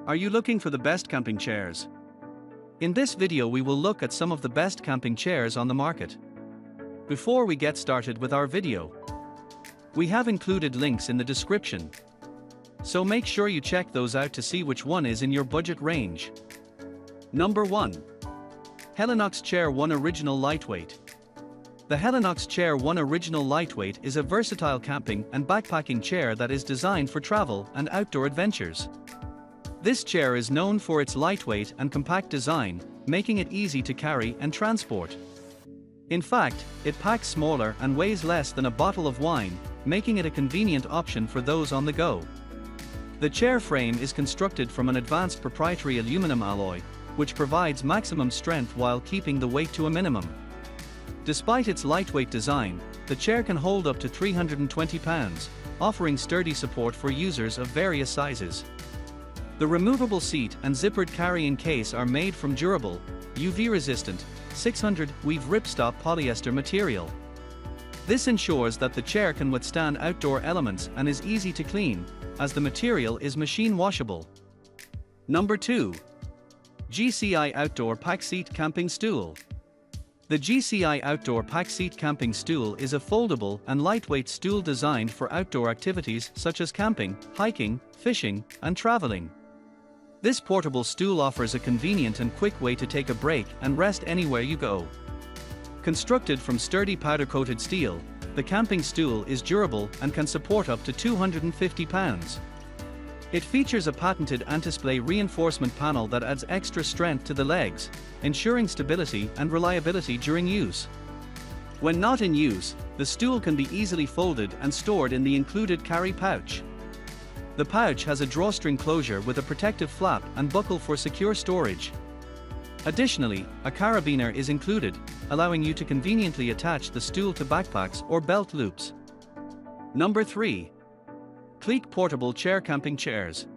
Are you looking for the best camping chairs? In this video we will look at some of the best camping chairs on the market. Before we get started with our video, we have included links in the description, so make sure you check those out to see which one is in your budget range. Number 1. Helinox Chair 1 Original Lightweight. The Helinox Chair 1 Original Lightweight is a versatile camping and backpacking chair that is designed for travel and outdoor adventures. This chair is known for its lightweight and compact design, making it easy to carry and transport. In fact, it packs smaller and weighs less than a bottle of wine, making it a convenient option for those on the go. The chair frame is constructed from an advanced proprietary aluminum alloy, which provides maximum strength while keeping the weight to a minimum. Despite its lightweight design, the chair can hold up to 320 pounds, offering sturdy support for users of various sizes. The removable seat and zippered carrying case are made from durable, UV-resistant, 600 weave ripstop polyester material. This ensures that the chair can withstand outdoor elements and is easy to clean, as the material is machine washable. Number 2. GCI Outdoor PackSeat Camping Stool. The GCI Outdoor PackSeat Camping Stool is a foldable and lightweight stool designed for outdoor activities such as camping, hiking, fishing, and traveling. This portable stool offers a convenient and quick way to take a break and rest anywhere you go. Constructed from sturdy powder-coated steel, the camping stool is durable and can support up to 250 pounds. It features a patented anti-splay reinforcement panel that adds extra strength to the legs, ensuring stability and reliability during use. When not in use, the stool can be easily folded and stored in the included carry pouch. The pouch has a drawstring closure with a protective flap and buckle for secure storage. Additionally, a carabiner is included, allowing you to conveniently attach the stool to backpacks or belt loops. Number 3. CLIQ Portable Chair Camping Chairs.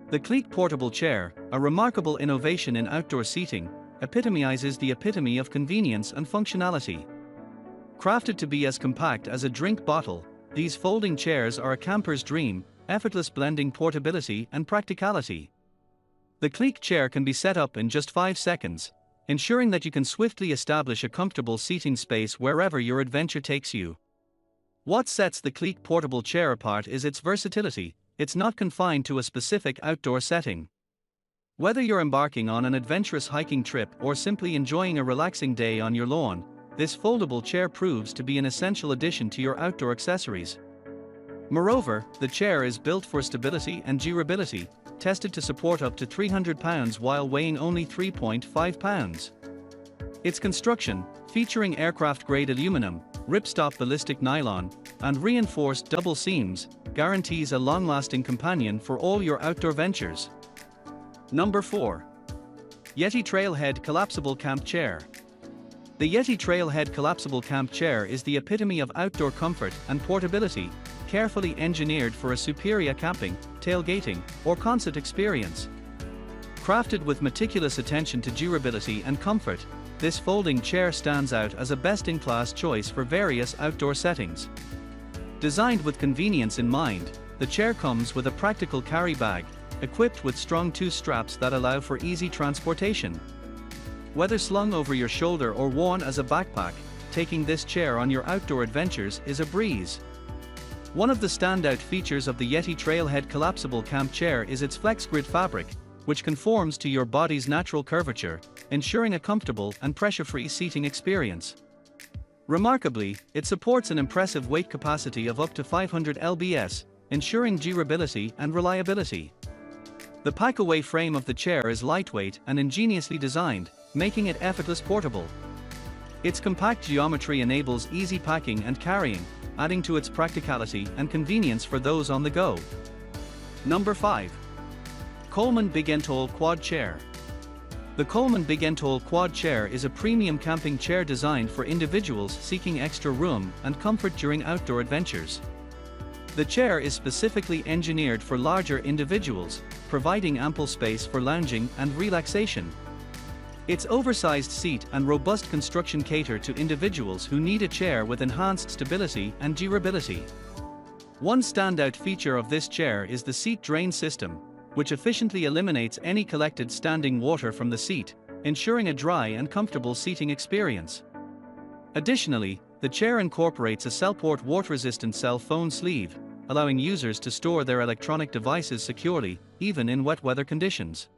The CLIQ Portable Chair, a remarkable innovation in outdoor seating, epitomizes the epitome of convenience and functionality. Crafted to be as compact as a drink bottle, these folding chairs are a camper's dream, effortless blending portability and practicality. The CLIQ chair can be set up in just 5 seconds, ensuring that you can swiftly establish a comfortable seating space wherever your adventure takes you. What sets the CLIQ portable chair apart is its versatility. It's not confined to a specific outdoor setting. Whether you're embarking on an adventurous hiking trip or simply enjoying a relaxing day on your lawn, this foldable chair proves to be an essential addition to your outdoor accessories. Moreover, the chair is built for stability and durability, tested to support up to 300 pounds while weighing only 3.5 pounds. Its construction, featuring aircraft-grade aluminum, ripstop ballistic nylon, and reinforced double seams, guarantees a long-lasting companion for all your outdoor ventures. Number 4. YETI Trailhead Collapsible Camp Chair. The YETI Trailhead Collapsible Camp Chair is the epitome of outdoor comfort and portability, carefully engineered for a superior camping, tailgating, or concert experience. Crafted with meticulous attention to durability and comfort, this folding chair stands out as a best-in-class choice for various outdoor settings. Designed with convenience in mind, the chair comes with a practical carry bag, equipped with strong two straps that allow for easy transportation. Whether slung over your shoulder or worn as a backpack, taking this chair on your outdoor adventures is a breeze. One of the standout features of the YETI Trailhead Collapsible Camp Chair is its FlexGrid fabric, which conforms to your body's natural curvature, ensuring a comfortable and pressure-free seating experience. Remarkably, it supports an impressive weight capacity of up to 500 lbs, ensuring durability and reliability. The pack-away frame of the chair is lightweight and ingeniously designed, making it effortless portable. Its compact geometry enables easy packing and carrying, adding to its practicality and convenience for those on the go. Number 5. Coleman Big and Tall Quad Chair. The Coleman Big and Tall Quad Chair is a premium camping chair designed for individuals seeking extra room and comfort during outdoor adventures. The chair is specifically engineered for larger individuals, providing ample space for lounging and relaxation. Its oversized seat and robust construction cater to individuals who need a chair with enhanced stability and durability. One standout feature of this chair is the seat drain system, which efficiently eliminates any collected standing water from the seat, ensuring a dry and comfortable seating experience. Additionally, the chair incorporates a Cellport water-resistant cell phone sleeve, allowing users to store their electronic devices securely, even in wet weather conditions.